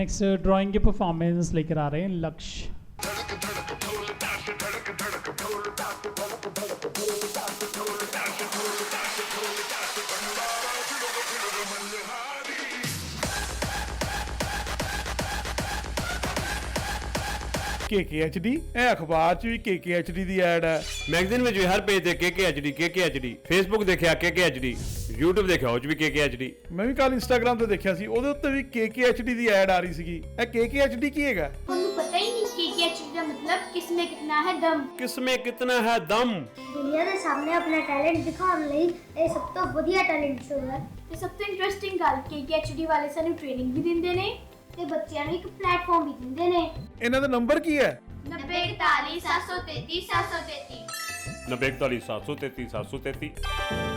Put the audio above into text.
Next drawing की performance लेकर आ रहे हैं लक्ष्य। KKHD ਇਹ ਅਖਬਾਰ 'ਚ ਵੀ KKHD ਦੀ ਐਡ ਹੈ। ਮੈਗਜ਼ੀਨ ਵਿੱਚ ਵੀ ਹਰ ਪੇਜ ਤੇ KKHD ਫੇਸਬੁੱਕ ਦੇਖਿਆ KKHD YouTube ਦੇਖਿਆ ਉਹ 'ਚ ਵੀ KKHD। ਮੈਂ ਵੀ ਕੱਲ ਇੰਸਟਾਗ੍ਰਾਮ ਤੇ ਦੇਖਿਆ ਸੀ, ਉਹਦੇ ਉੱਤੇ ਵੀ KKHD ਦੀ ਐਡ ਆ ਰਹੀ ਸੀਗੀ। ਇਹ KKHD ਕੀ ਹੈਗਾ? ਤੁਹਾਨੂੰ ਪਤਾ ਹੀ ਨਹੀਂ KKHD ਦਾ ਮਤਲਬ ਕਿਸਮੇ ਕਿਤਨਾ ਹੈ ਦਮ। ਕਿਸਮੇ ਕਿਤਨਾ ਹੈ ਦਮ। ਦੁਨੀਆ ਦੇ ਸਾਹਮਣੇ ਆਪਣਾ ਟੈਲੈਂਟ ਦਿਖਾਉਣ ਲਈ ਇਹ ਸਭ ਤੋਂ ਵਧੀਆ ਟੈਲੈਂਟ ਸ਼ੋ ਹੈ। ਤੇ ਸਭ ਤੋਂ ਇੰਟਰਸਟਿੰਗ ਗੱਲ KKHD ਵਾਲੇ ਸਾਨੂੰ ਟ੍ਰੇਨਿੰਗ ਵੀ ਦਿੰਦੇ ਨੇ ਤੇ ਬੱਚਿਆਂ ਨੂੰ ਇੱਕ ਪਲੇਟਫਾਰਮ ਵੀ ਦਿੰਦੇ ਨੇ। ਇਹਨਾਂ ਦਾ ਨੰਬਰ ਕੀ ਹੈ? 9041 733 733 9041 733 733।